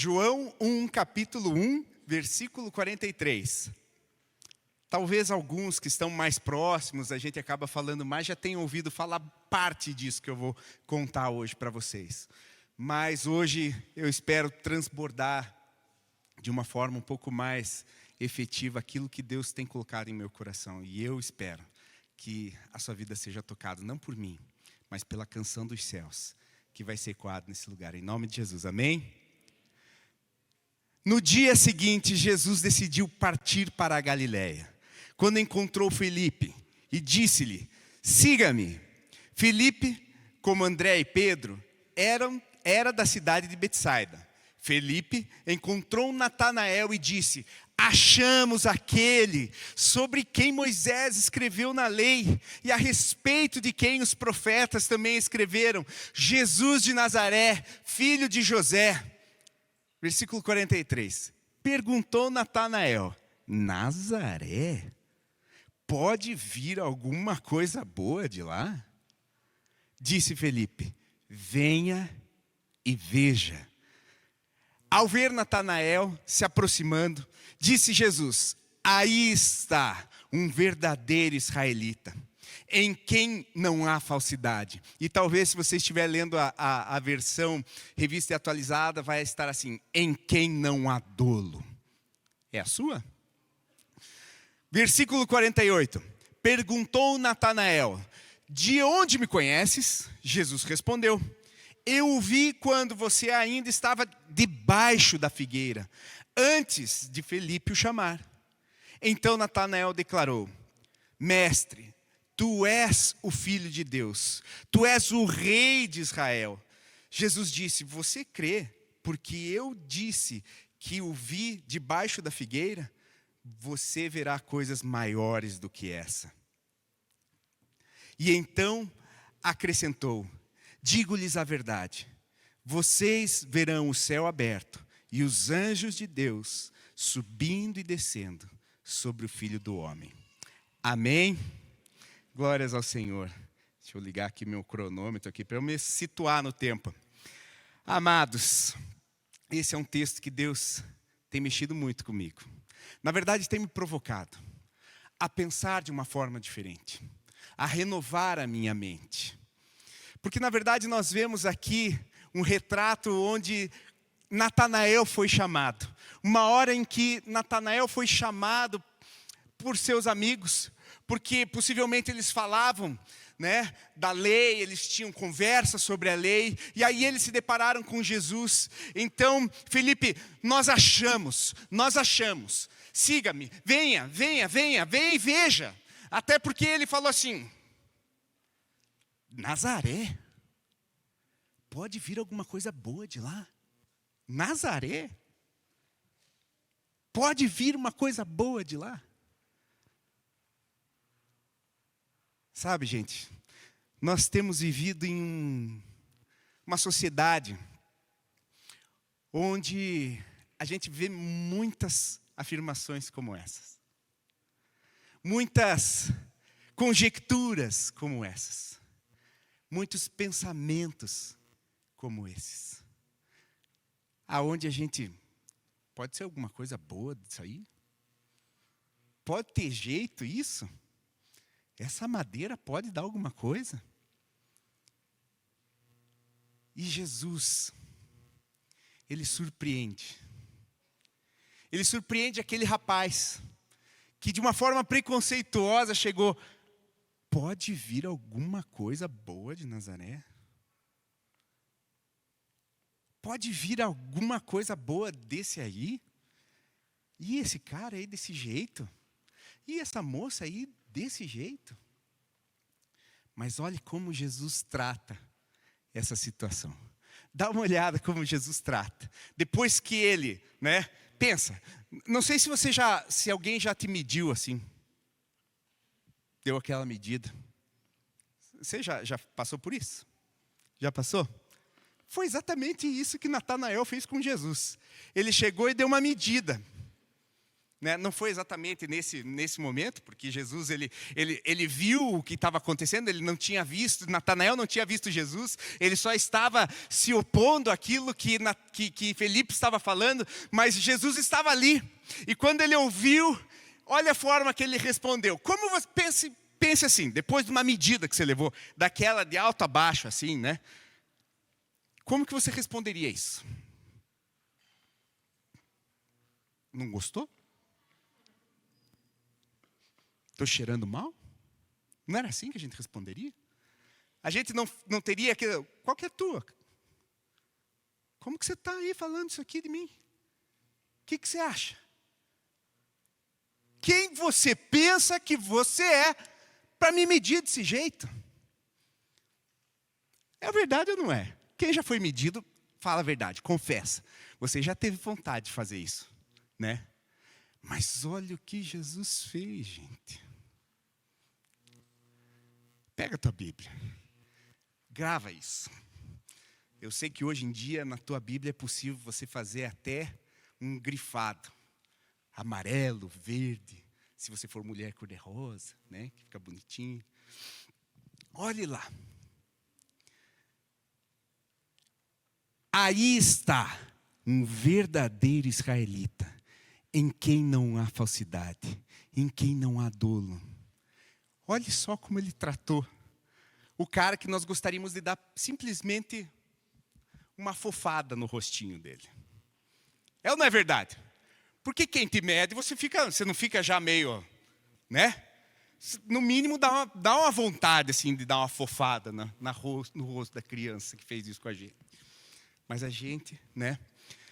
João 1, capítulo 1, versículo 43. Talvez alguns que estão mais próximos, a gente acaba falando mais, já tenham ouvido falar parte disso que eu vou contar hoje para vocês. Mas hoje eu espero transbordar de uma forma um pouco mais efetiva aquilo que Deus tem colocado em meu coração. E eu espero que a sua vida seja tocada, não por mim, mas pela canção dos céus, que vai ser ecoada nesse lugar. Em nome de Jesus, amém? No dia seguinte, Jesus decidiu partir para a Galiléia. Quando encontrou Felipe e disse-lhe, siga-me. Felipe, como André e Pedro, era da cidade de Betsaida. Felipe encontrou Natanael e disse, achamos aquele sobre quem Moisés escreveu na lei e a respeito de quem os profetas também escreveram, Jesus de Nazaré, filho de José. Versículo 43. Perguntou Natanael, Nazaré? Pode vir alguma coisa boa de lá? Disse Felipe, venha e veja. Ao ver Natanael se aproximando, disse Jesus, aí está um verdadeiro israelita, em quem não há falsidade. E talvez se você estiver lendo a versão revista e atualizada, vai estar assim, em quem não há dolo. É a sua? Versículo 48. Perguntou Natanael, de onde me conheces? Jesus respondeu, eu o vi quando você ainda estava debaixo da figueira, antes de Felipe o chamar. Então Natanael declarou, mestre, tu és o Filho de Deus, tu és o Rei de Israel. Jesus disse, você crê, porque eu disse que o vi debaixo da figueira? Você verá coisas maiores do que essa. E então acrescentou, digo-lhes a verdade, vocês verão o céu aberto e os anjos de Deus subindo e descendo sobre o Filho do Homem. Amém? Glórias ao Senhor. Deixa eu ligar aqui meu cronômetro aqui para eu me situar no tempo. Amados, esse é um texto que Deus tem mexido muito comigo. Na verdade, tem me provocado a pensar de uma forma diferente, a renovar a minha mente. Porque, na verdade, nós vemos aqui um retrato onde Natanael foi chamado. Uma hora em que Natanael foi chamado por seus amigos, porque possivelmente eles falavam, da lei, eles tinham conversa sobre a lei, e aí eles se depararam com Jesus. Então, Felipe, nós achamos, siga-me, venha e veja. Até porque ele falou assim, Nazaré, pode vir alguma coisa boa de lá? Nazaré? Pode vir uma coisa boa de lá? Sabe, gente, nós temos vivido em uma sociedade onde a gente vê muitas afirmações como essas. Muitas conjecturas como essas. Muitos pensamentos como esses. Aonde a gente, pode ser alguma coisa boa disso aí? Pode ter jeito isso? Essa madeira pode dar alguma coisa? E Jesus, Ele surpreende. Ele surpreende aquele rapaz que de uma forma preconceituosa chegou, pode vir alguma coisa boa de Nazaré? Pode vir alguma coisa boa desse aí? E esse cara aí desse jeito? E essa moça aí desse jeito? Mas olhe como Jesus trata essa situação. Dá uma olhada como Jesus trata. Depois que ele, pensa, não sei se alguém já te mediu assim. Deu aquela medida. Você já passou por isso? Já passou? Foi exatamente isso que Natanael fez com Jesus. Ele chegou e deu uma medida. né? Não foi exatamente nesse momento, porque Jesus ele viu o que estava acontecendo, ele não tinha visto, Natanael não tinha visto Jesus, ele só estava se opondo àquilo que Felipe estava falando, mas Jesus estava ali. E quando ele ouviu, olha a forma que ele respondeu. Como você pense assim, depois de uma medida que você levou, daquela de alto a baixo, assim, né? Como que você responderia isso? Não gostou? Estou cheirando mal? Não era assim que a gente responderia? A gente não teria aquele... Qual que é a tua? Como que você está aí falando isso aqui de mim? O que você acha? Quem você pensa que você é para me medir desse jeito? É verdade ou não é? Quem já foi medido, fala a verdade, confessa. Você já teve vontade de fazer isso, né? Mas olha o que Jesus fez, gente. Pega a tua Bíblia, grava isso. Eu sei que hoje em dia na tua Bíblia é possível você fazer até um grifado. Amarelo, verde, se você for mulher, cor-de-rosa, né? Que fica bonitinho. Olhe lá. Aí está um verdadeiro israelita, em quem não há falsidade, em quem não há dolo. Olhe só como ele tratou o cara que nós gostaríamos de dar simplesmente uma fofada no rostinho dele. É ou não é verdade? Porque quem te mede, você não fica já meio, né? No mínimo dá uma vontade assim, de dar uma fofada no rosto da criança que fez isso com a gente. Mas a gente, né?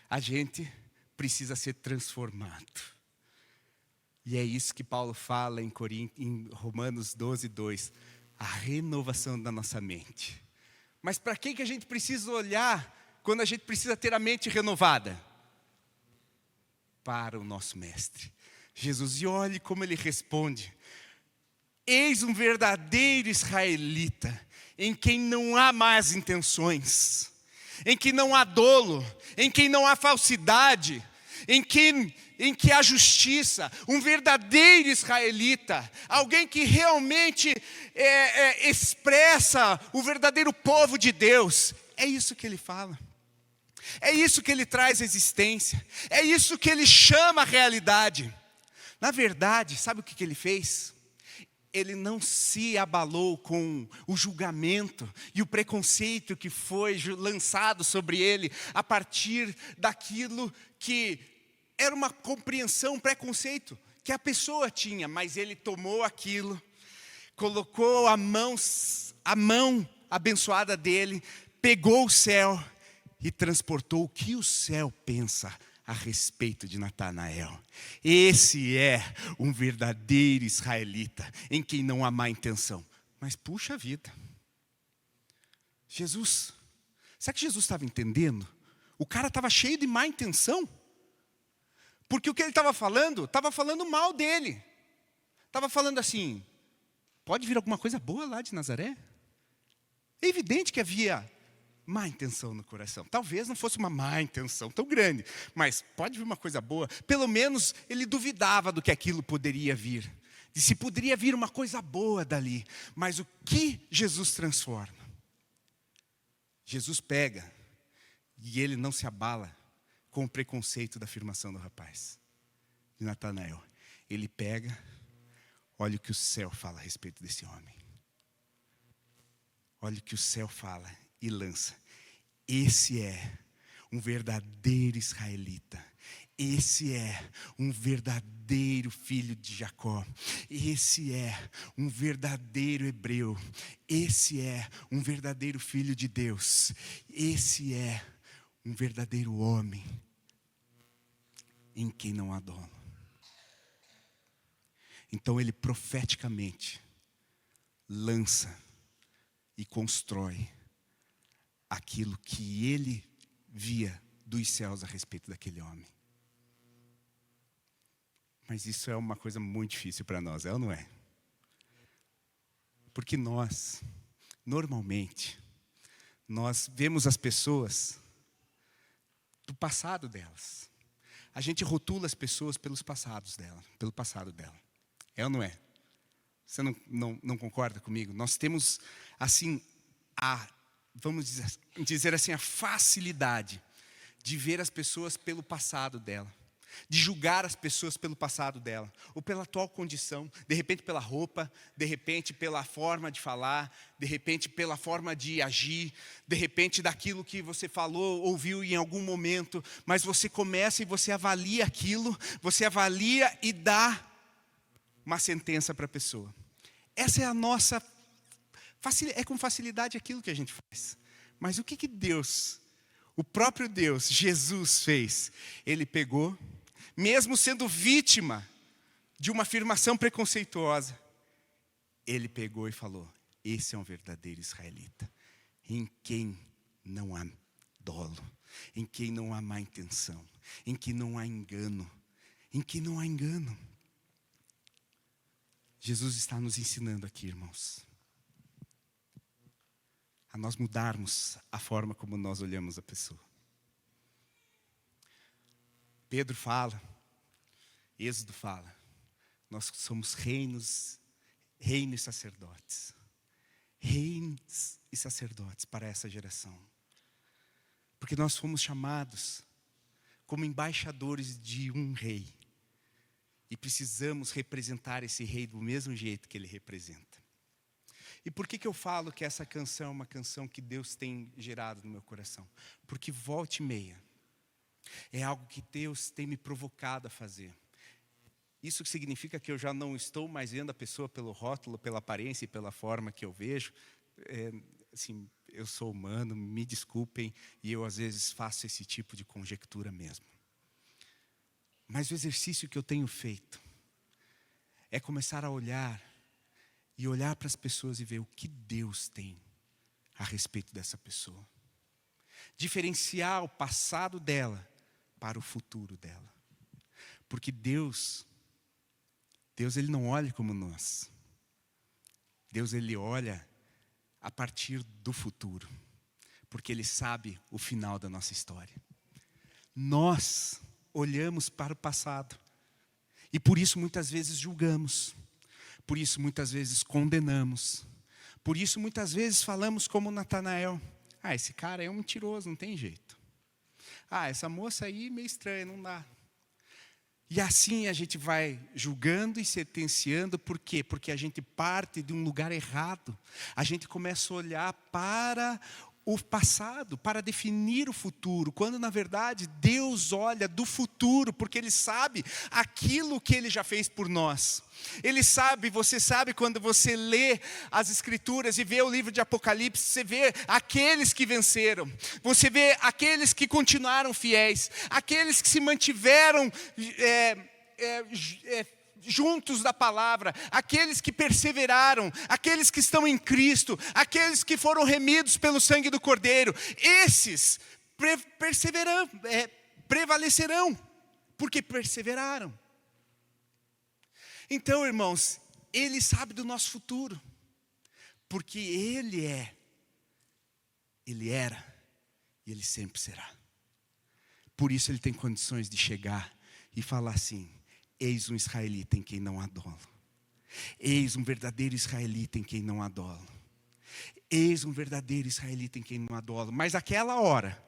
A gente precisa ser transformado. E é isso que Paulo fala em Romanos 12:2. A renovação da nossa mente. Mas para que a gente precisa olhar quando a gente precisa ter a mente renovada? Para o nosso mestre, Jesus. E olhe como ele responde. Eis um verdadeiro israelita, em quem não há más intenções, em que não há dolo, em quem não há falsidade, em que há justiça, um verdadeiro israelita, alguém que realmente expressa o verdadeiro povo de Deus. É isso que ele fala, é isso que ele traz à existência, é isso que ele chama a realidade. Na verdade, sabe o que ele fez? Ele não se abalou com o julgamento e o preconceito que foi lançado sobre ele a partir daquilo que era uma compreensão, um preconceito que a pessoa tinha, mas ele tomou aquilo, colocou a mão abençoada dele, pegou o céu e transportou o que o céu pensa a respeito de Natanael. Esse é um verdadeiro israelita, em quem não há má intenção. Mas puxa vida, Jesus, será que Jesus estava entendendo? O cara estava cheio de má intenção, porque o que ele estava falando mal dele. Estava falando assim, pode vir alguma coisa boa lá de Nazaré? É evidente que havia má intenção no coração. Talvez não fosse uma má intenção tão grande, mas pode vir uma coisa boa. Pelo menos ele duvidava do que aquilo poderia vir, de se poderia vir uma coisa boa dali. Mas o que Jesus transforma? Jesus pega e ele não se abala com o preconceito da afirmação do rapaz, de Natanael. Ele pega, olha o que o céu fala a respeito desse homem. Olha o que o céu fala e lança. Esse é um verdadeiro israelita. Esse é um verdadeiro filho de Jacó. Esse é um verdadeiro hebreu. Esse é um verdadeiro filho de Deus. Esse é um verdadeiro homem em quem não há dolo. Então ele profeticamente lança e constrói aquilo que ele via dos céus a respeito daquele homem. Mas isso é uma coisa muito difícil para nós, é ou não é? Porque nós, normalmente, nós vemos as pessoas do passado delas. a gente rotula as pessoas pelo passado dela. É ou não é? Você não concorda comigo? Nós temos, assim, vamos dizer assim, a facilidade de ver as pessoas pelo passado dela, de julgar as pessoas pelo passado dela, ou pela atual condição, de repente pela roupa, de repente pela forma de falar, de repente pela forma de agir, de repente daquilo que você falou, ouviu em algum momento, mas você começa e você avalia aquilo, você avalia e dá uma sentença para a pessoa. Essa é a nossa, é com facilidade aquilo que a gente faz. Mas o que Deus, o próprio Deus, Jesus fez? Ele pegou, mesmo sendo vítima de uma afirmação preconceituosa, ele pegou e falou: esse é um verdadeiro israelita, em quem não há dolo, em quem não há má intenção, em quem não há engano, em quem não há engano. Jesus está nos ensinando aqui, irmãos, a nós mudarmos a forma como nós olhamos a pessoa. Pedro fala, Êxodo fala, nós somos reino e sacerdotes. Reis e sacerdotes para essa geração. Porque nós fomos chamados como embaixadores de um rei. E precisamos representar esse rei do mesmo jeito que ele representa. E por que eu falo que essa canção é uma canção que Deus tem gerado no meu coração? Porque volta e meia é algo que Deus tem me provocado a fazer. Isso significa que eu já não estou mais vendo a pessoa pelo rótulo, pela aparência e pela forma que eu vejo. Assim, eu sou humano, me desculpem, e eu às vezes faço esse tipo de conjectura mesmo. Mas o exercício que eu tenho feito é começar a olhar para as pessoas e ver o que Deus tem a respeito dessa pessoa. Diferenciar o passado dela para o futuro dela. Porque Deus ele não olha como nós. Deus ele olha a partir do futuro. Porque Ele sabe o final da nossa história. Nós olhamos para o passado. E por isso muitas vezes julgamos. Por isso muitas vezes condenamos. Por isso muitas vezes falamos como Natanael: esse cara é um mentiroso, não tem jeito. Essa moça aí meio estranha, não dá. E assim a gente vai julgando e sentenciando. Por quê? Porque a gente parte de um lugar errado. A gente começa a olhar para o passado, para definir o futuro, quando na verdade Deus olha do futuro, porque Ele sabe aquilo que Ele já fez por nós. Ele sabe, você sabe, quando você lê as Escrituras e vê o livro de Apocalipse, você vê aqueles que venceram, você vê aqueles que continuaram fiéis, aqueles que se mantiveram juntos da palavra, aqueles que perseveraram, aqueles que estão em Cristo, aqueles que foram remidos pelo sangue do Cordeiro. Esses prevalecerão, porque perseveraram. Então, irmãos, Ele sabe do nosso futuro, porque Ele era e Ele sempre será. Por isso Ele tem condições de chegar e falar assim: eis um israelita em quem não há dolo. Eis um verdadeiro israelita em quem não há dolo. Eis um verdadeiro israelita em quem não há dolo. Mas naquela hora,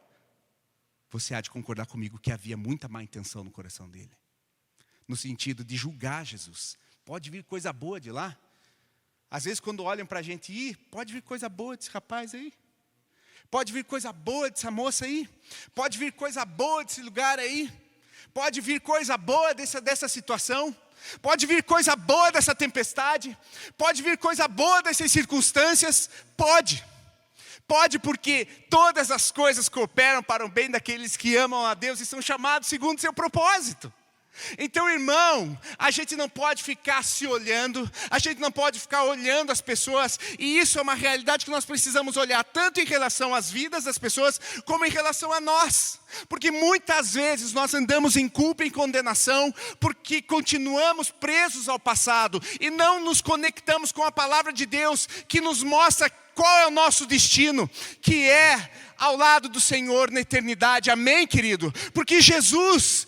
você há de concordar comigo que havia muita má intenção no coração dele. No sentido de julgar Jesus. Pode vir coisa boa de lá. Às vezes quando olham para a gente, pode vir coisa boa desse rapaz aí. Pode vir coisa boa dessa moça aí. Pode vir coisa boa desse lugar aí. Pode vir coisa boa dessa situação. Pode vir coisa boa dessa tempestade. Pode vir coisa boa dessas circunstâncias. Pode, porque todas as coisas cooperam para o bem daqueles que amam a Deus e são chamados segundo seu propósito. Então, irmão, a gente não pode ficar se olhando, a gente não pode ficar olhando as pessoas, e isso é uma realidade que nós precisamos olhar, tanto em relação às vidas das pessoas, como em relação a nós. Porque muitas vezes nós andamos em culpa e em condenação, porque continuamos presos ao passado, e não nos conectamos com a palavra de Deus, que nos mostra qual é o nosso destino, que é ao lado do Senhor na eternidade, amém, querido? Porque Jesus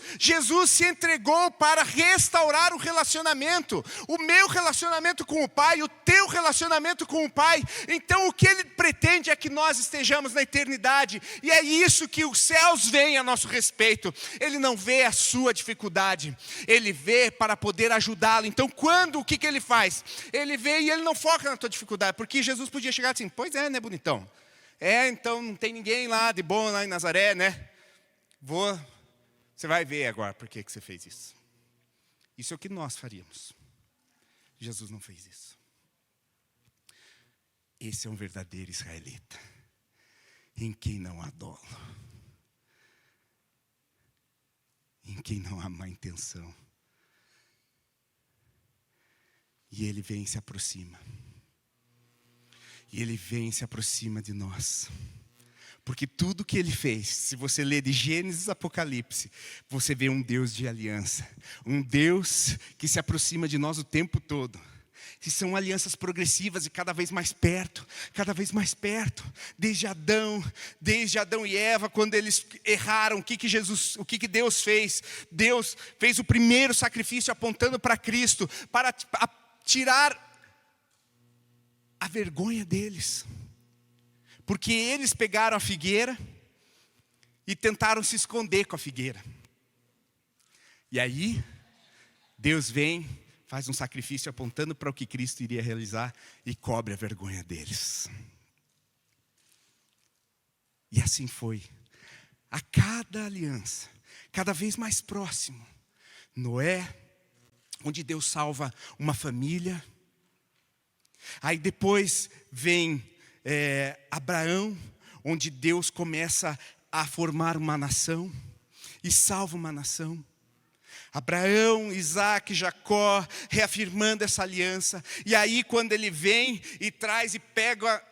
se entregou para restaurar o relacionamento, o meu relacionamento com o Pai, o teu relacionamento com o Pai. Então o que Ele pretende é que nós estejamos na eternidade, e é isso que os céus veem a nosso respeito. Ele não vê a sua dificuldade, Ele vê para poder ajudá-lo. Então o que Ele faz? Ele vê e Ele não foca na tua dificuldade, porque Jesus podia chegar assim, pois é, né, bonitão? Então não tem ninguém lá de bom lá em Nazaré, né? Você vai ver agora por que você fez isso. Isso é o que nós faríamos. Jesus não fez isso. Esse é um verdadeiro israelita, em quem não há dolo, em quem não há má intenção. E Ele vem e se aproxima. E Ele vem e se aproxima de nós. Porque tudo que Ele fez, se você ler de Gênesis a Apocalipse, você vê um Deus de aliança. Um Deus que se aproxima de nós o tempo todo. E são alianças progressivas e cada vez mais perto. Cada vez mais perto. Desde Adão e Eva, quando eles erraram, o que Deus fez? Deus fez o primeiro sacrifício apontando para Cristo, para tirar a vergonha deles, porque eles pegaram a figueira e tentaram se esconder com a figueira. E aí, Deus vem, faz um sacrifício apontando para o que Cristo iria realizar e cobre a vergonha deles. E assim foi. A cada aliança, cada vez mais próximo. Noé, onde Deus salva uma família. Aí depois vem Abraão, onde Deus começa a formar uma nação e salva uma nação. Abraão, Isaac, Jacó, reafirmando essa aliança. E aí quando ele vem e traz e pega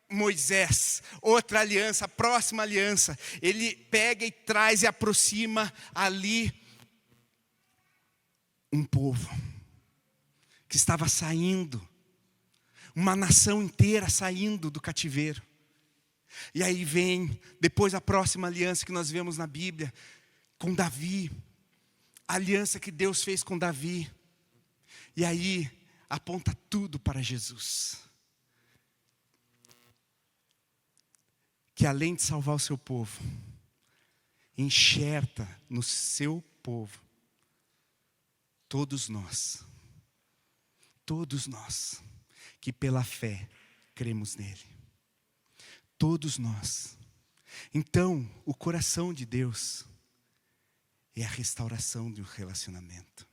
Moisés, outra aliança, a próxima aliança, ele pega e traz e aproxima ali um povo que estava saindo, uma nação inteira saindo do cativeiro. E aí vem, depois a próxima aliança que nós vemos na Bíblia, com Davi, a aliança que Deus fez com Davi. E aí aponta tudo para Jesus, que além de salvar o seu povo, enxerta no seu povo todos nós, que pela fé cremos nele. Todos nós. Então, o coração de Deus é a restauração do relacionamento.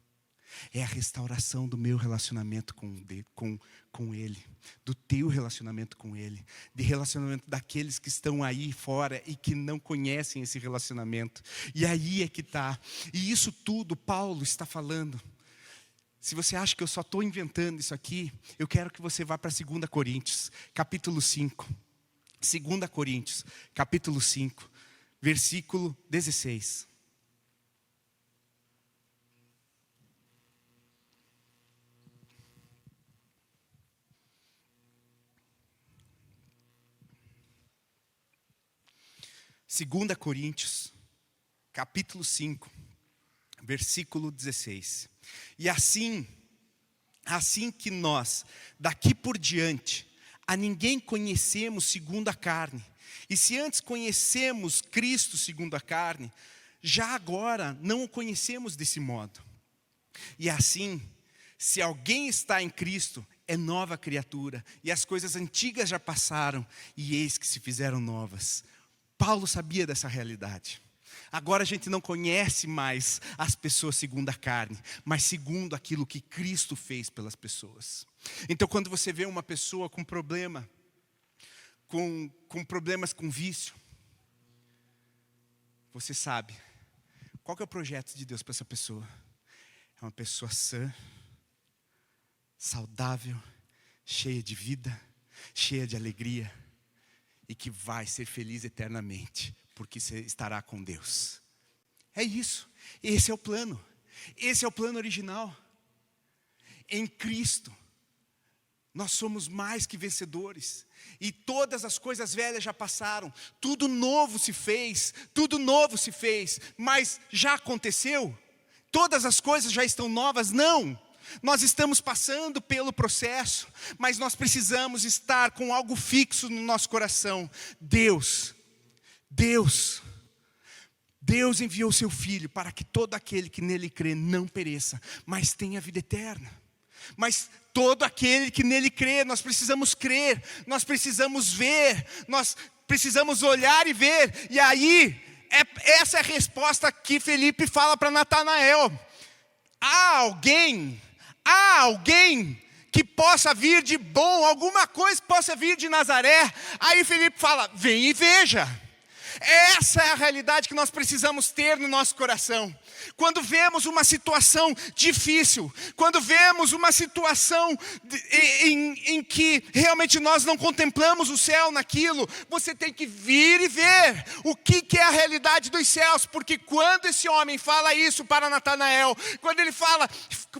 É a restauração do meu relacionamento com Ele. Do teu relacionamento com Ele. De relacionamento daqueles que estão aí fora e que não conhecem esse relacionamento. E aí é que está. E isso tudo Paulo está falando. Se você acha que eu só estou inventando isso aqui, eu quero que você vá para 2 Coríntios, capítulo 5. 2 Coríntios, capítulo 5, versículo 16. Segunda Coríntios, capítulo 5, versículo 16. E assim que nós, daqui por diante, a ninguém conhecemos segundo a carne. E se antes conhecemos Cristo segundo a carne, já agora não o conhecemos desse modo. E assim, se alguém está em Cristo, é nova criatura. E as coisas antigas já passaram, e eis que se fizeram novas. Paulo sabia dessa realidade. Agora a gente não conhece mais as pessoas segundo a carne, mas segundo aquilo que Cristo fez pelas pessoas. Então quando você vê uma pessoa com problema, com problemas com vício, você sabe, qual que é o projeto de Deus para essa pessoa? É uma pessoa sã, saudável, cheia de vida, cheia de alegria, e que vai ser feliz eternamente, porque você estará com Deus. É isso. Esse é o plano. Esse é o plano original. Em Cristo, Nós somos mais que vencedores. E todas as coisas velhas já passaram. Tudo novo se fez. Tudo novo se fez. Mas já aconteceu? Todas as coisas já estão novas? Não. Nós estamos passando pelo processo. Mas nós precisamos estar com algo fixo no nosso coração. Deus enviou seu Filho para que todo aquele que nele crê não pereça, mas tenha vida eterna. Mas todo aquele que nele crê, nós precisamos crer, nós precisamos ver, nós precisamos olhar e ver. E aí, essa é a resposta que Felipe fala para Natanael. Há alguém que possa vir de bom, alguma coisa que possa vir de Nazaré. Aí Felipe fala, vem e veja. Essa é a realidade que nós precisamos ter no nosso coração. Quando vemos uma situação difícil, quando vemos uma situação em que realmente nós não contemplamos o céu naquilo, você tem que vir e ver o que é a realidade dos céus. Porque quando esse homem fala isso para Natanael, quando ele fala,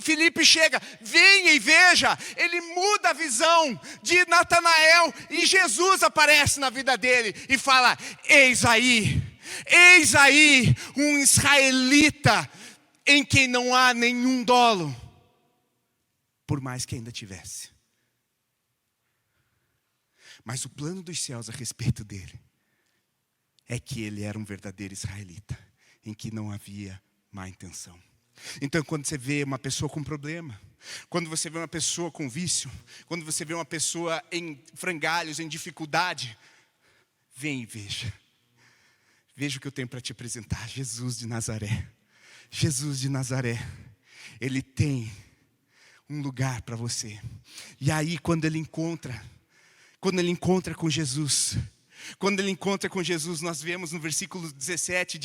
Felipe chega, venha e veja, ele muda a visão de Natanael e Jesus aparece na vida dele e fala, eis aí um israelita em quem não há nenhum dolo, por mais que ainda tivesse. Mas o plano dos céus a respeito dele é que ele era um verdadeiro israelita, em que não havia má intenção. Então, quando você vê uma pessoa com problema, quando você vê uma pessoa com vício, quando você vê uma pessoa em frangalhos, em dificuldade, vem e veja. Veja o que eu tenho para te apresentar, Jesus de Nazaré. Jesus de Nazaré, Ele tem um lugar para você. E aí quando ele encontra com Jesus, nós vemos no versículo 17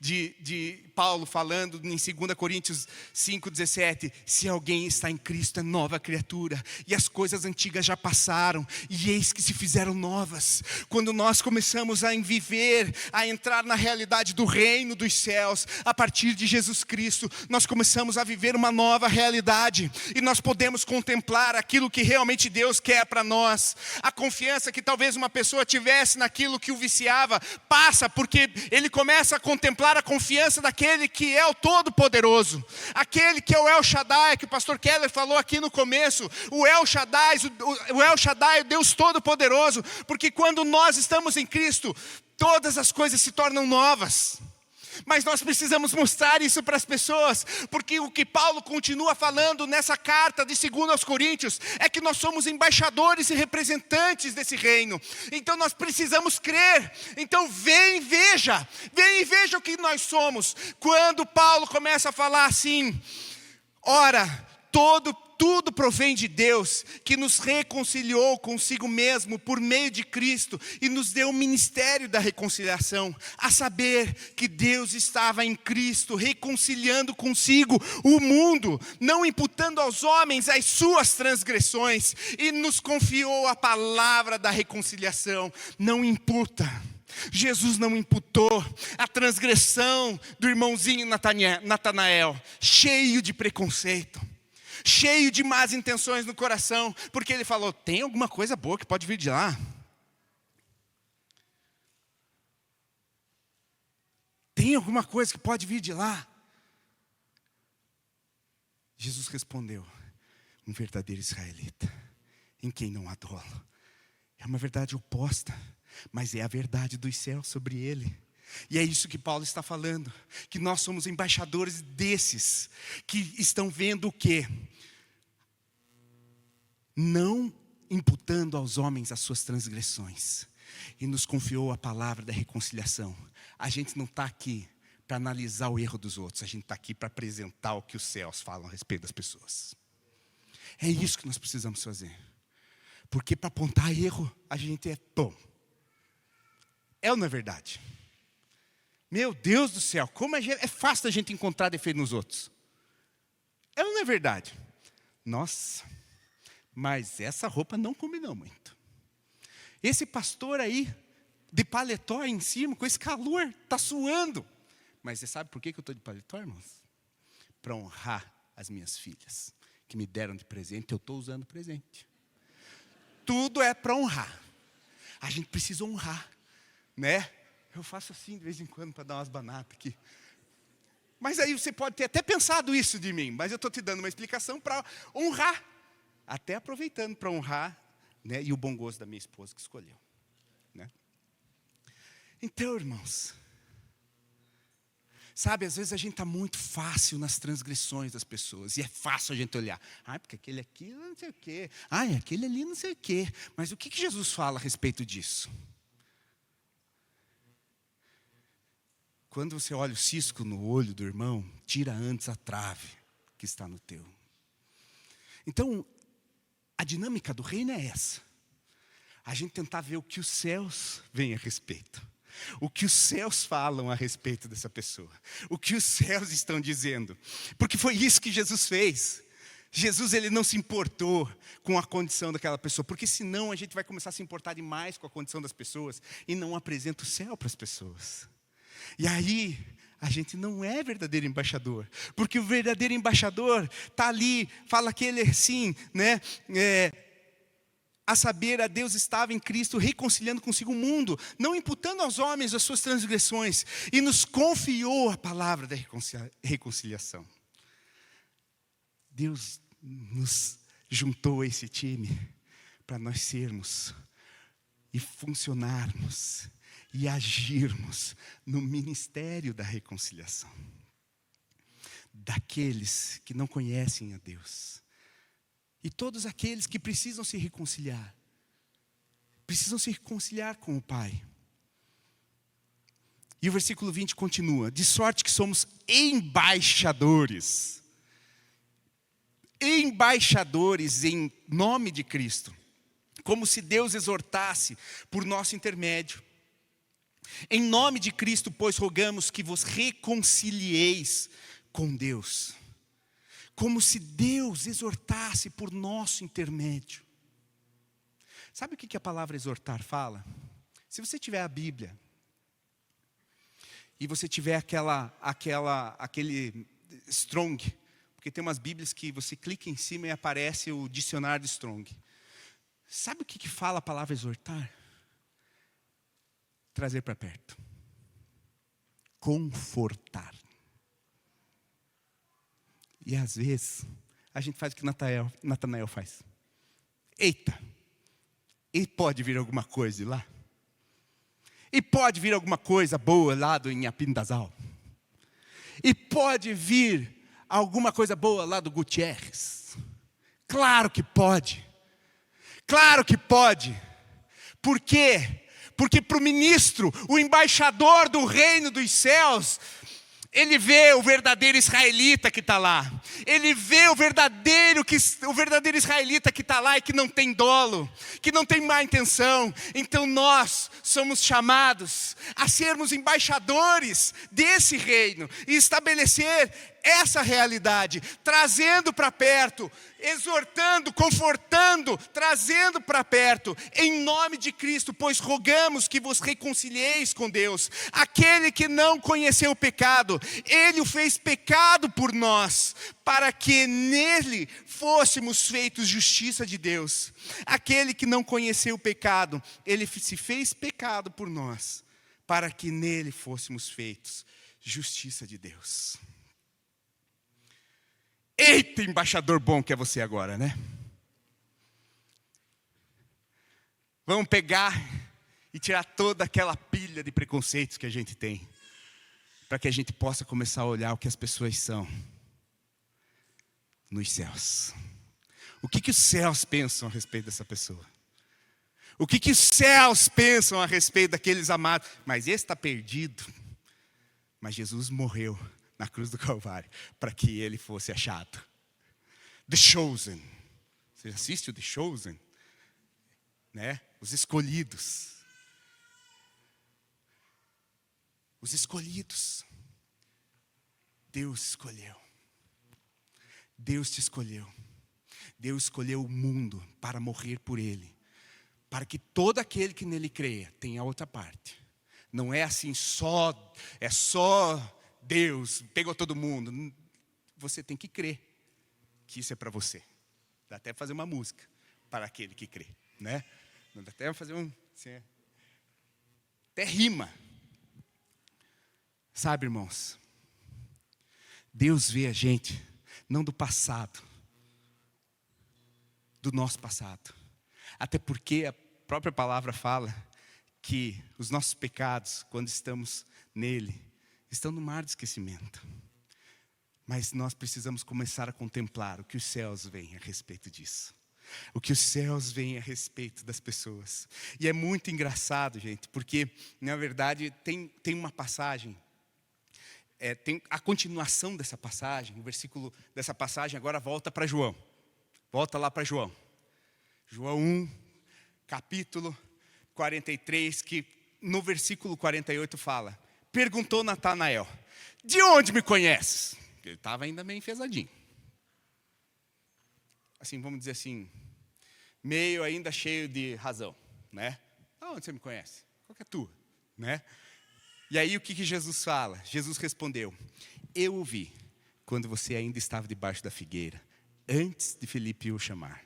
de Paulo falando em 2 Coríntios 5,17, se alguém está em Cristo é nova criatura, e as coisas antigas já passaram, e eis que se fizeram novas. Quando nós começamos a viver, a entrar na realidade do reino dos céus, a partir de Jesus Cristo, nós começamos a viver uma nova realidade, e nós podemos contemplar aquilo que realmente Deus quer para nós. A confiança que talvez uma pessoa tivesse naquilo que o viciava, passa porque ele começa a contemplar a confiança daquele que é o Todo-Poderoso, aquele que é o El Shaddai, que o pastor Keller falou aqui no começo, o El Shaddai, o Deus Todo-Poderoso, porque quando nós estamos em Cristo, todas as coisas se tornam novas. Mas nós precisamos mostrar isso para as pessoas, porque o que Paulo continua falando nessa carta de 2 Coríntios é que nós somos embaixadores e representantes desse reino. Então nós precisamos crer. Então vem e veja o que nós somos. Quando Paulo começa a falar assim, ora, tudo provém de Deus, que nos reconciliou consigo mesmo por meio de Cristo e nos deu o ministério da reconciliação, a saber que Deus estava em Cristo reconciliando consigo o mundo, não imputando aos homens as suas transgressões, e nos confiou a palavra da reconciliação. Não imputa. Jesus não imputou a transgressão do irmãozinho Natanael, cheio de preconceito, cheio de más intenções no coração, porque ele falou, tem alguma coisa boa que pode vir de lá? Tem alguma coisa que pode vir de lá? Jesus respondeu, um verdadeiro israelita, em quem não há dolo. É uma verdade oposta, mas é a verdade dos céus sobre ele. E é isso que Paulo está falando, que nós somos embaixadores desses, que estão vendo o quê? Não imputando aos homens as suas transgressões, e nos confiou a palavra da reconciliação. A gente não está aqui para analisar o erro dos outros, a gente está aqui para apresentar o que os céus falam a respeito das pessoas. É isso que nós precisamos fazer, porque para apontar erro, a gente é bom. É ou não é verdade? Meu Deus do céu, como é fácil a gente encontrar defeito nos outros. É ou não é verdade? Nossa, mas essa roupa não combinou muito. Esse pastor aí, de paletó em cima, com esse calor, está suando. Mas você sabe por que eu estou de paletó, irmãos? Para honrar as minhas filhas, que me deram de presente, eu estou usando presente. Tudo é para honrar. A gente precisa honrar, né? Eu faço assim de vez em quando para dar umas banatas aqui. Mas aí você pode ter até pensado isso de mim, mas eu estou te dando uma explicação para honrar. Até aproveitando para honrar, né? E o bom gosto da minha esposa que escolheu, né? Então, irmãos, sabe, às vezes a gente está muito fácil nas transgressões das pessoas. E é fácil a gente olhar. Porque aquele aqui não sei o quê. Aquele ali não sei o quê. Mas o que Jesus fala a respeito disso? Quando você olha o cisco no olho do irmão, tira antes a trave que está no teu. Então, a dinâmica do reino é essa. A gente tentar ver o que os céus veem a respeito. O que os céus falam a respeito dessa pessoa. O que os céus estão dizendo. Porque foi isso que Jesus fez. Jesus, ele não se importou com a condição daquela pessoa. Porque senão a gente vai começar a se importar demais com a condição das pessoas. E não apresenta o céu para as pessoas. E aí, a gente não é verdadeiro embaixador. Porque o verdadeiro embaixador está ali, fala que ele assim, né? A saber, a Deus estava em Cristo reconciliando consigo o mundo, não imputando aos homens as suas transgressões, e nos confiou a palavra da reconciliação. Deus nos juntou a esse time para nós sermos e funcionarmos e agirmos no ministério da reconciliação. Daqueles que não conhecem a Deus. E todos aqueles que precisam se reconciliar. Precisam se reconciliar com o Pai. E o versículo 20 continua. De sorte que somos embaixadores. Embaixadores em nome de Cristo. Como se Deus exortasse por nosso intermédio. Em nome de Cristo, pois, rogamos que vos reconcilieis com Deus. Como se Deus exortasse por nosso intermédio. Sabe o que a palavra exortar fala? Se você tiver a Bíblia, e você tiver aquele Strong, porque tem umas Bíblias que você clica em cima e aparece o dicionário de Strong. Sabe o que fala a palavra exortar? Trazer para perto. Confortar. E às vezes, a gente faz o que Natanael faz. Eita, e pode vir alguma coisa de lá? E pode vir alguma coisa boa lá do Inhapindazal? E pode vir alguma coisa boa lá do Gutierrez? Claro que pode. Claro que pode. Por quê? Porque para o ministro, o embaixador do reino dos céus, ele vê o verdadeiro israelita que está lá. Ele vê o verdadeiro israelita que está lá e que não tem dolo, que não tem má intenção. Então nós somos chamados a sermos embaixadores desse reino e estabelecer essa realidade, trazendo para perto, exortando, confortando, trazendo para perto, em nome de Cristo, pois rogamos que vos reconcilieis com Deus. Aquele que não conheceu o pecado, Ele o fez pecado por nós, para que nele fôssemos feitos justiça de Deus. Aquele que não conheceu o pecado, Ele se fez pecado por nós, para que nele fôssemos feitos justiça de Deus. Eita, embaixador bom que é você agora, né? Vamos pegar e tirar toda aquela pilha de preconceitos que a gente tem, para que a gente possa começar a olhar o que as pessoas são nos céus. O que os céus pensam a respeito dessa pessoa? O que os céus pensam a respeito daqueles amados? Mas esse está perdido. Mas Jesus morreu na cruz do Calvário, para que ele fosse achado. The Chosen. Você assiste o The Chosen? Né? Os escolhidos. Os escolhidos. Deus escolheu. Deus te escolheu. Deus escolheu o mundo para morrer por ele. Para que todo aquele que nele creia tenha outra parte. Não é assim só Deus pegou todo mundo. Você tem que crer que isso é para você. Dá até fazer uma música para aquele que crê, né? Até fazer assim, até rima. Sabe, irmãos, Deus vê a gente, não do passado, do nosso passado. Até porque a própria palavra fala que os nossos pecados, quando estamos nele, estão no mar de esquecimento. Mas nós precisamos começar a contemplar o que os céus veem a respeito disso. O que os céus veem a respeito das pessoas. E é muito engraçado, gente, porque, na verdade, tem uma passagem, tem a continuação dessa passagem, o versículo dessa passagem agora volta para João. Volta lá para João. João 1, capítulo 43, que no versículo 48 fala: perguntou Natanael, de onde me conheces? Ele estava ainda meio enfesadinho. Assim, vamos dizer assim, meio ainda cheio de razão, né? Aonde você me conhece? Qual que é a tua, né? E aí o que Jesus fala? Jesus respondeu: eu o vi quando você ainda estava debaixo da figueira, antes de Felipe o chamar.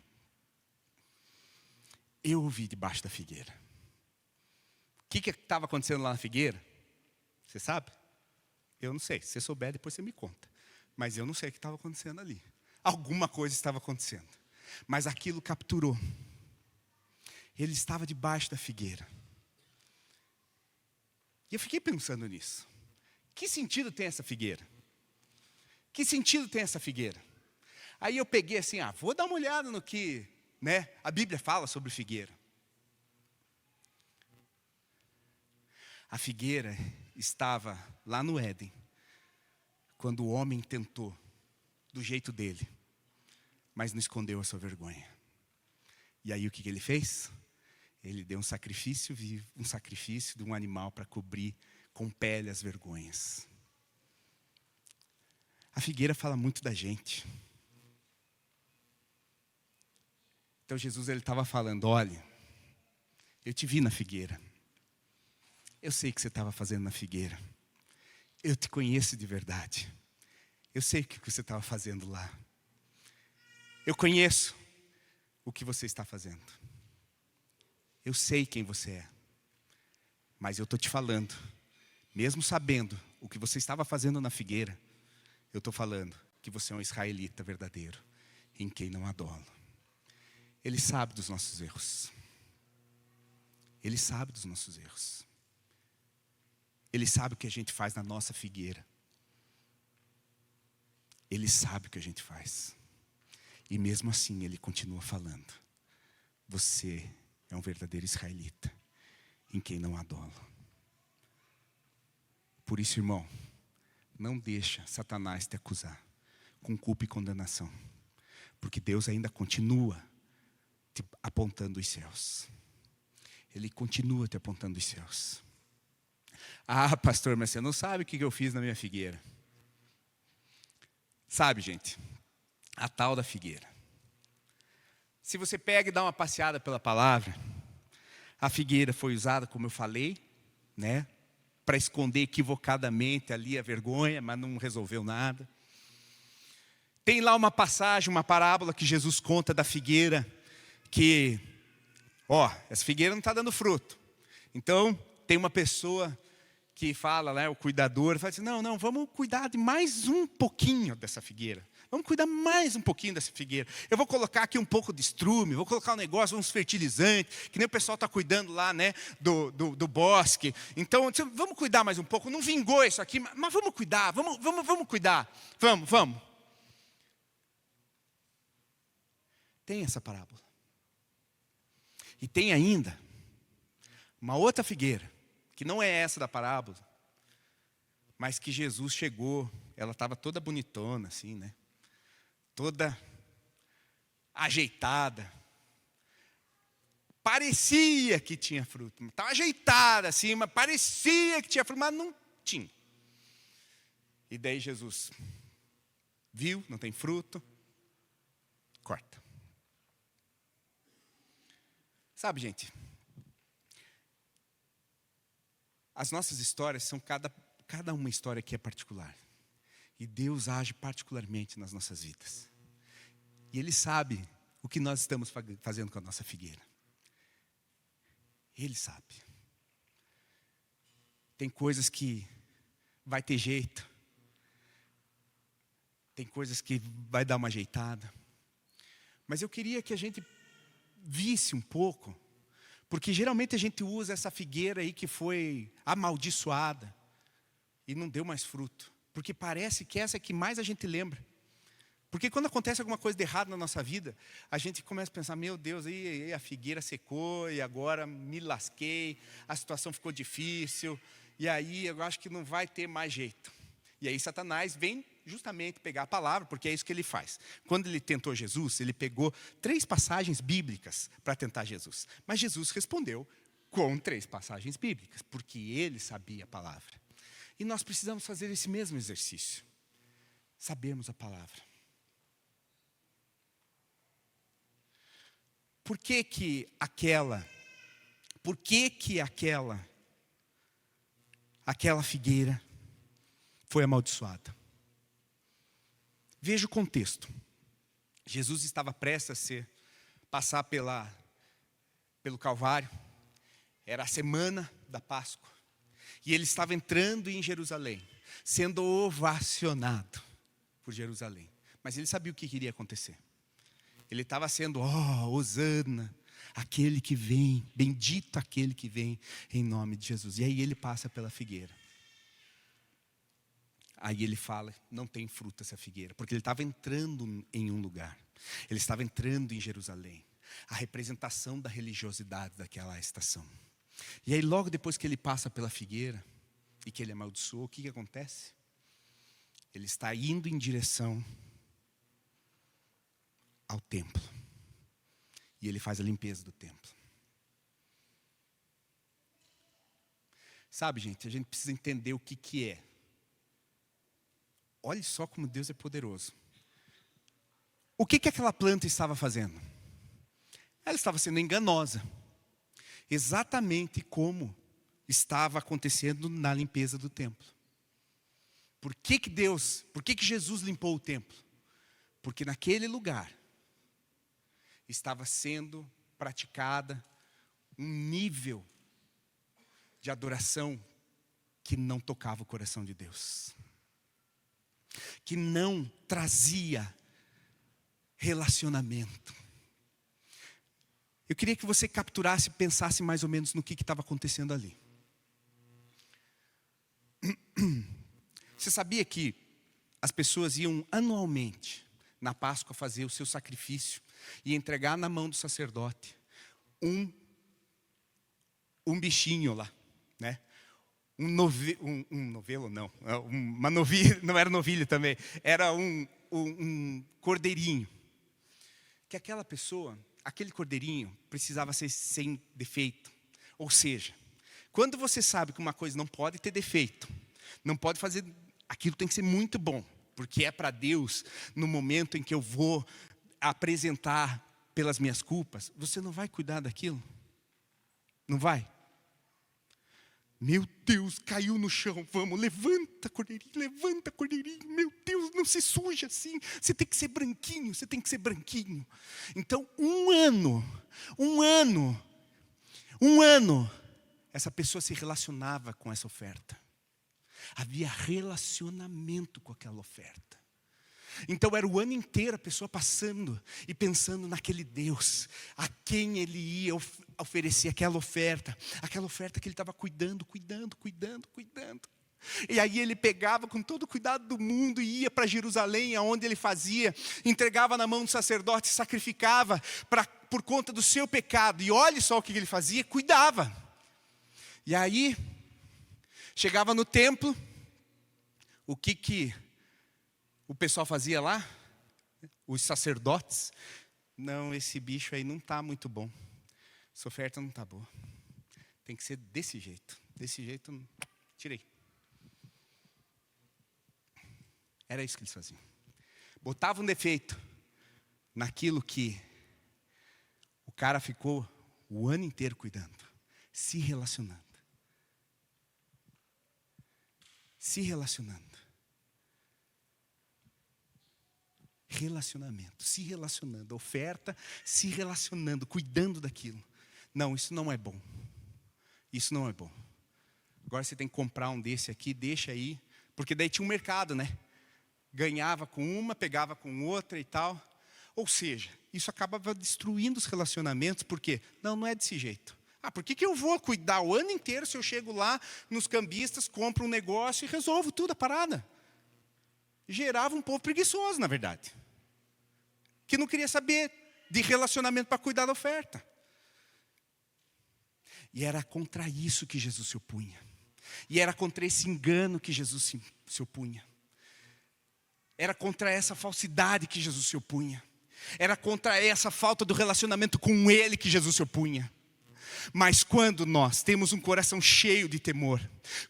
Eu o vi debaixo da figueira. O que estava acontecendo lá na figueira? Você sabe? Eu não sei. Se você souber, depois você me conta. Mas eu não sei o que estava acontecendo ali. Alguma coisa estava acontecendo. Mas aquilo capturou. Ele estava debaixo da figueira. E eu fiquei pensando nisso. Que sentido tem essa figueira? Que sentido tem essa figueira? Aí eu peguei assim, vou dar uma olhada no que, né, a Bíblia fala sobre figueira. A figueira estava lá no Éden, quando o homem tentou, do jeito dele, mas não escondeu a sua vergonha. E aí o que ele fez? Ele deu um sacrifício vivo, um sacrifício de um animal para cobrir com pele as vergonhas. A figueira fala muito da gente. Então Jesus estava falando: olha, eu te vi na figueira. Eu sei o que você estava fazendo na figueira. Eu te conheço de verdade. Eu sei o que você estava fazendo lá. Eu conheço o que você está fazendo. Eu sei quem você é. Mas eu estou te falando, mesmo sabendo o que você estava fazendo na figueira, eu estou falando que você é um israelita verdadeiro, em quem não há dolo. Ele sabe dos nossos erros. Ele sabe dos nossos erros. Ele sabe o que a gente faz na nossa figueira. Ele sabe o que a gente faz. E mesmo assim ele continua falando: você é um verdadeiro israelita, em quem não há dolo. Por isso, irmão, não deixa Satanás te acusar com culpa e condenação. Porque Deus ainda continua te apontando os céus. Ele continua te apontando os céus. Pastor, mas você não sabe o que eu fiz na minha figueira. Sabe, gente, a tal da figueira. Se você pega e dá uma passeada pela palavra, a figueira foi usada, como eu falei, né, para esconder equivocadamente ali a vergonha, mas não resolveu nada. Tem lá uma passagem, uma parábola que Jesus conta da figueira, que, essa figueira não está dando fruto. Então, tem uma pessoa que fala, né, o cuidador, fala assim: não, vamos cuidar de mais um pouquinho dessa figueira. Vamos cuidar mais um pouquinho dessa figueira. Eu vou colocar aqui um pouco de estrume, vou colocar um negócio, uns fertilizantes, que nem o pessoal está cuidando lá, né, do bosque. Então, vamos cuidar mais um pouco. Não vingou isso aqui, mas vamos cuidar, vamos cuidar. Vamos. Tem essa parábola. E tem ainda uma outra figueira, que não é essa da parábola, mas que Jesus chegou, ela estava toda bonitona, assim, né? Toda ajeitada. Parecia que tinha fruto. Estava ajeitada assim, mas parecia que tinha fruto, mas não tinha. E daí Jesus viu, não tem fruto, corta. Sabe, gente, as nossas histórias são cada uma história que é particular. E Deus age particularmente nas nossas vidas. E Ele sabe o que nós estamos fazendo com a nossa figueira. Ele sabe. Tem coisas que vai ter jeito. Tem coisas que vai dar uma ajeitada. Mas eu queria que a gente visse um pouco, porque geralmente a gente usa essa figueira aí que foi amaldiçoada e não deu mais fruto. Porque parece que essa é que mais a gente lembra. Porque quando acontece alguma coisa de errado na nossa vida, a gente começa a pensar, meu Deus, aí a figueira secou e agora me lasquei, a situação ficou difícil, e aí eu acho que não vai ter mais jeito. E aí Satanás vem justamente pegar a palavra, porque é isso que ele faz. Quando ele tentou Jesus, ele pegou 3 passagens bíblicas para tentar Jesus. Mas Jesus respondeu com 3 passagens bíblicas, porque ele sabia a palavra. E nós precisamos fazer esse mesmo exercício. Sabermos a palavra. Por que aquela figueira foi amaldiçoada? Veja o contexto. Jesus estava prestes a passar pelo Calvário. Era a semana da Páscoa. E ele estava entrando em Jerusalém, sendo ovacionado por Jerusalém. Mas ele sabia o que iria acontecer. Ele estava sendo, hosana, aquele que vem, bendito aquele que vem em nome de Jesus. E aí ele passa pela figueira. Aí ele fala, não tem fruta essa figueira, porque ele estava entrando em um lugar. Ele estava entrando em Jerusalém, a representação da religiosidade daquela estação. E aí logo depois que ele passa pela figueira, e que ele amaldiçoou, o que acontece? Ele está indo em direção ao templo. E ele faz a limpeza do templo. Sabe, gente, a gente precisa entender o que é. Olhe só como Deus é poderoso. O que aquela planta estava fazendo? Ela estava sendo enganosa. Exatamente como estava acontecendo na limpeza do templo. Por que Jesus limpou o templo? Porque naquele lugar estava sendo praticada um nível de adoração que não tocava o coração de Deus. Que não trazia relacionamento. Eu queria que você capturasse e pensasse mais ou menos no que estava acontecendo ali. Você sabia que as pessoas iam anualmente na Páscoa fazer o seu sacrifício e entregar na mão do sacerdote um bichinho lá, né? Novelo não, uma novilha, não era novilha também, era um cordeirinho. Que aquela pessoa, aquele cordeirinho precisava ser sem defeito. Ou seja, quando você sabe que uma coisa não pode ter defeito, não pode fazer, aquilo tem que ser muito bom, porque é para Deus, no momento em que eu vou apresentar pelas minhas culpas, você não vai cuidar daquilo? Não vai? Meu Deus, caiu no chão, vamos, levanta cordeirinho, meu Deus, não se suja assim, você tem que ser branquinho, Então, um ano, essa pessoa se relacionava com essa oferta. Havia relacionamento com aquela oferta. Então era o ano inteiro a pessoa passando e pensando naquele Deus, a quem ele ia oferecer aquela oferta que ele estava cuidando. E aí ele pegava com todo o cuidado do mundo e ia para Jerusalém, aonde ele fazia, entregava na mão do sacerdote, sacrificava por conta do seu pecado. E olhe só o que ele fazia, cuidava. E aí, chegava no templo, o que o pessoal fazia lá? Os sacerdotes. Não, esse bicho aí não está muito bom. Essa oferta não está boa. Tem que ser desse jeito. Desse jeito, tirei. Era isso que eles faziam. Botavam um defeito naquilo que o cara ficou o ano inteiro cuidando. Se relacionando. Relacionamento, se relacionando, oferta, se relacionando, cuidando daquilo. Não, isso não é bom. Isso não é bom. Agora você tem que comprar um desse aqui, deixa aí. Porque daí tinha um mercado, né? Ganhava com uma, pegava com outra e tal. Ou seja, isso acabava destruindo os relacionamentos, porque não é desse jeito. Por que eu vou cuidar o ano inteiro se eu chego lá nos cambistas, compro um negócio e resolvo tudo a parada? Gerava um povo preguiçoso, na verdade. Que não queria saber de relacionamento para cuidar da oferta. E era contra isso que Jesus se opunha. E era contra esse engano que Jesus se opunha. Era contra essa falsidade que Jesus se opunha. Era contra essa falta do relacionamento com Ele que Jesus se opunha. Mas quando nós temos um coração cheio de temor,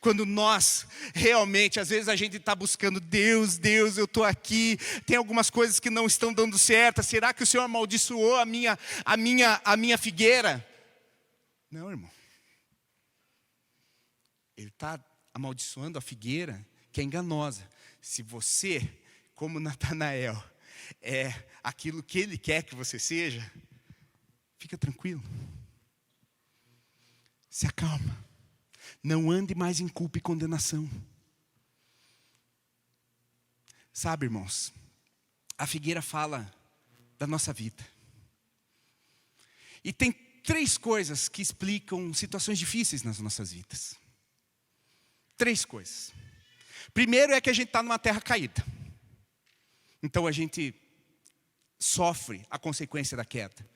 quando nós realmente, às vezes a gente está buscando Deus, eu estou aqui, tem algumas coisas que não estão dando certo, será que o Senhor amaldiçoou a minha figueira? Não, irmão. Ele está amaldiçoando a figueira que é enganosa. Se você, como Natanael, é aquilo que Ele quer que você seja, fica tranquilo. Se acalma. Não ande mais em culpa e condenação. Sabe, irmãos, a figueira fala da nossa vida. E tem 3 coisas que explicam situações difíceis nas nossas vidas. 3 coisas. Primeiro é que a gente está numa terra caída. Então a gente sofre a consequência da queda.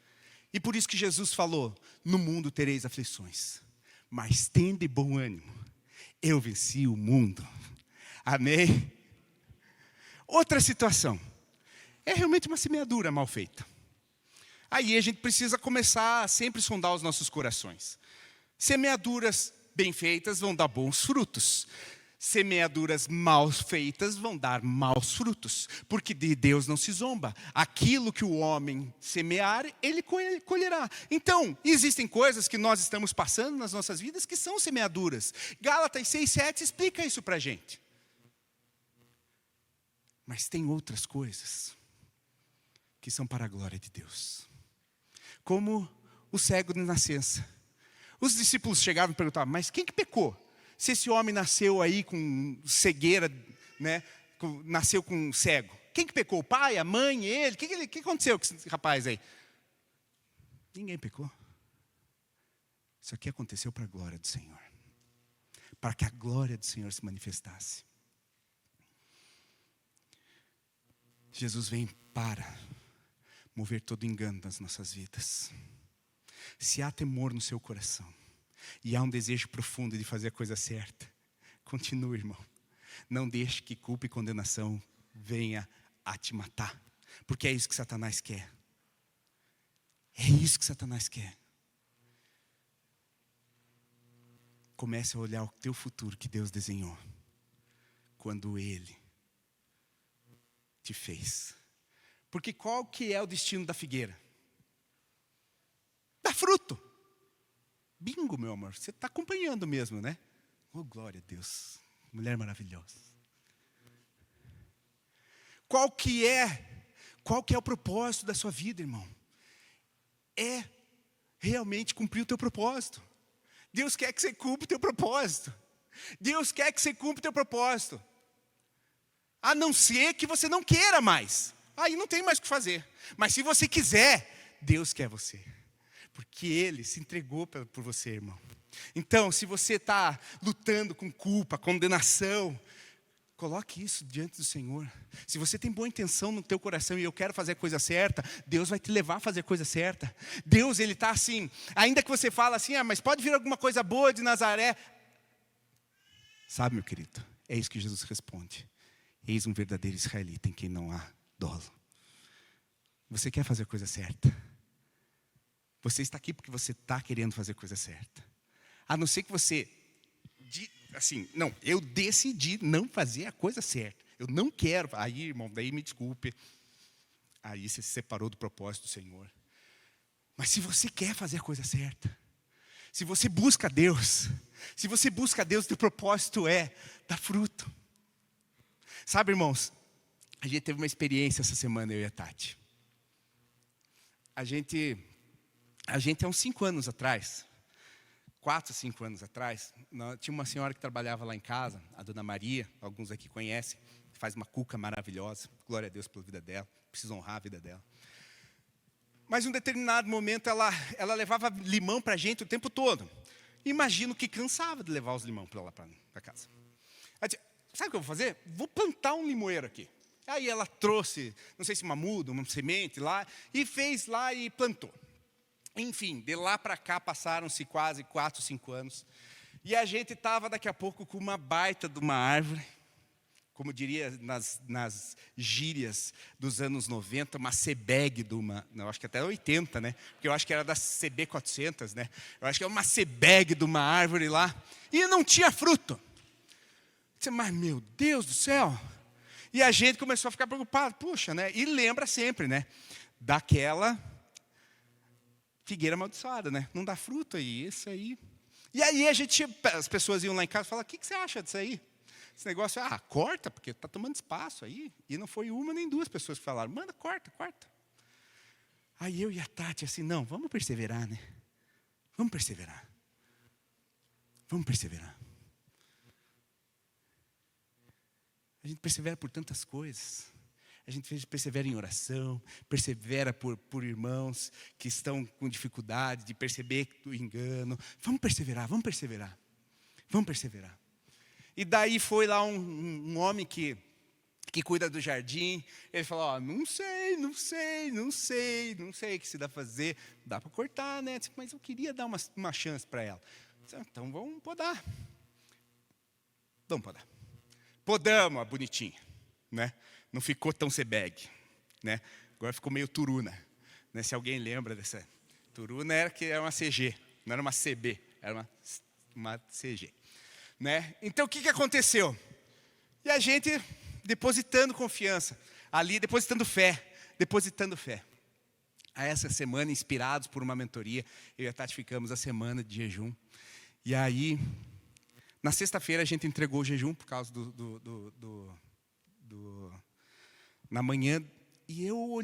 E por isso que Jesus falou, no mundo tereis aflições. Mas tende bom ânimo, eu venci o mundo. Amém? Outra situação, é realmente uma semeadura mal feita. Aí a gente precisa começar a sempre sondar os nossos corações. Semeaduras bem feitas vão dar bons frutos. Semeaduras mal feitas vão dar maus frutos, porque de Deus não se zomba. Aquilo que o homem semear, ele colherá. Então, existem coisas que nós estamos passando nas nossas vidas que são semeaduras. Gálatas 6:7 explica isso para a gente. Mas tem outras coisas que são para a glória de Deus. Como o cego de nascença. Os discípulos chegavam e perguntavam, mas quem que pecou? Se esse homem nasceu aí com cegueira, né? Nasceu com cego. Quem que pecou? O pai, a mãe, ele? O que aconteceu com esse rapaz aí? Ninguém pecou. Isso aqui aconteceu para a glória do Senhor. Para que a glória do Senhor se manifestasse. Jesus vem para mover todo engano nas nossas vidas. Se há temor no seu coração, e há um desejo profundo de fazer a coisa certa, continue, irmão. Não deixe que culpa e condenação venha a te matar. Porque é isso que Satanás quer. É isso que Satanás quer. Comece a olhar o teu futuro que Deus desenhou. Quando Ele te fez. Porque qual que é o destino da figueira? Dá fruto. Bingo, meu amor, você está acompanhando mesmo, né? Oh, glória a Deus, mulher maravilhosa. Qual que é o propósito da sua vida, irmão? É realmente cumprir o teu propósito. Deus quer que você cumpra o teu propósito. Deus quer que você cumpra o teu propósito. A não ser que você não queira mais. Aí não tem mais o que fazer. Mas se você quiser, Deus quer você. Porque Ele se entregou por você, irmão. Então, se você está lutando com culpa, condenação, coloque isso diante do Senhor. Se você tem boa intenção no teu coração e eu quero fazer a coisa certa, Deus vai te levar a fazer a coisa certa. Deus, Ele está assim, ainda que você fale assim, mas pode vir alguma coisa boa de Nazaré. Sabe, meu querido, é isso que Jesus responde. Eis um verdadeiro israelita em quem não há dolo. Você quer fazer a coisa certa? Você está aqui porque você está querendo fazer a coisa certa. A não ser que você, eu decidi não fazer a coisa certa. Eu não quero. Aí, irmão, daí me desculpe. Aí você se separou do propósito do Senhor. Mas se você quer fazer a coisa certa, se você busca Deus, o teu propósito é dar fruto. Sabe, irmãos, a gente teve uma experiência essa semana, eu e a Tati. A gente há uns 5 anos atrás, 4, 5 anos atrás, tinha uma senhora que trabalhava lá em casa, a dona Maria, alguns aqui conhecem, faz uma cuca maravilhosa, glória a Deus pela vida dela, preciso honrar a vida dela. Mas em um determinado momento ela levava limão para a gente o tempo todo. Imagino que cansava de levar os limão para lá para casa. Ela disse, sabe o que eu vou fazer? Vou plantar um limoeiro aqui. Aí ela trouxe, não sei se uma muda, uma semente lá, e fez lá e plantou. Enfim, de lá para cá passaram-se quase 4, 5 anos. E a gente estava daqui a pouco com uma baita de uma árvore, como diria nas gírias dos anos 90, uma CBEG de uma, não, acho que até 80, né? Porque eu acho que era da CB 400, né? Eu acho que é uma CBEG de uma árvore lá, e não tinha fruto. Eu disse, mas meu Deus do céu! E a gente começou a ficar preocupado, puxa, né? E lembra sempre, né? Daquela figueira amaldiçoada, né? Não dá fruto aí, isso aí. E aí as pessoas iam lá em casa e falavam, o que você acha disso aí? Esse negócio, corta, porque está tomando espaço aí. E não foi uma nem duas pessoas que falaram, manda, corta. Aí eu e a Tati, assim, não, vamos perseverar, né? Vamos perseverar. A gente persevera por tantas coisas. A gente persevera em oração, persevera por irmãos que estão com dificuldade de perceber o engano. Vamos perseverar. E daí foi lá um homem que cuida do jardim. Ele falou, não sei o que se dá a fazer. Dá para cortar, né? Mas eu queria dar uma chance para ela. Então vamos podar. Podamos a bonitinha, né? Não ficou tão CBEG, né? Agora ficou meio turuna, né? Se alguém lembra dessa turuna, era uma CG, não era uma CB, era uma CG, né? Então o que aconteceu? E a gente depositando confiança, ali depositando fé. A essa semana, inspirados por uma mentoria, eu e a Tati ficamos a semana de jejum. E aí, na sexta-feira a gente entregou o jejum por causa na manhã, e eu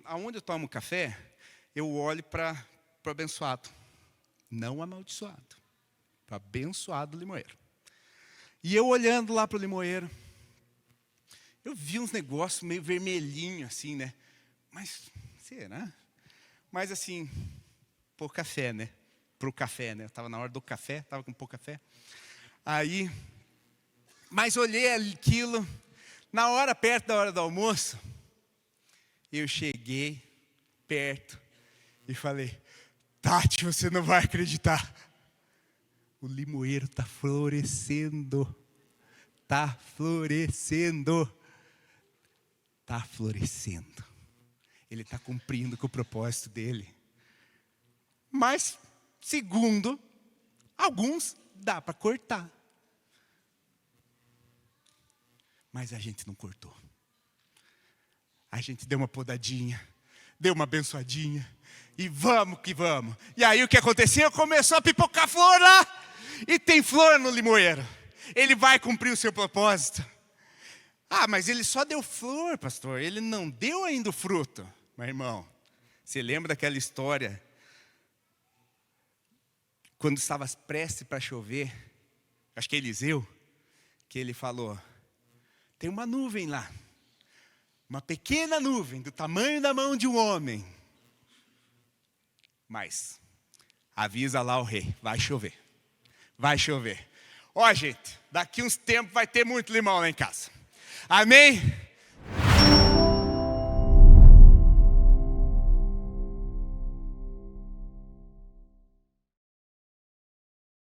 aonde eu tomo café, eu olho para o abençoado, não amaldiçoado, para o abençoado limoeiro. E eu olhando lá para o limoeiro, eu vi uns negócios meio vermelhinho assim, né? Mas, será? Mas assim, pouco café, né? Para o café, né? Eu estava na hora do café, estava com pouco café. Aí, mas olhei aquilo, perto da hora do almoço, eu cheguei perto e falei, Tati, você não vai acreditar. O limoeiro está florescendo. Ele está cumprindo com o propósito dele. Mas, segundo alguns, dá para cortar. Mas a gente não cortou. A gente deu uma podadinha, deu uma abençoadinha, e vamos que vamos. E aí o que aconteceu? Começou a pipocar flor lá, e tem flor no limoeiro. Ele vai cumprir o seu propósito. Mas ele só deu flor, pastor, ele não deu ainda o fruto. Meu irmão, você lembra daquela história? Quando estava prestes para chover, acho que é Eliseu, que ele falou, tem uma nuvem lá, uma pequena nuvem, do tamanho da mão de um homem. Mas, avisa lá o rei, vai chover. Gente, daqui uns tempos vai ter muito limão lá em casa. Amém?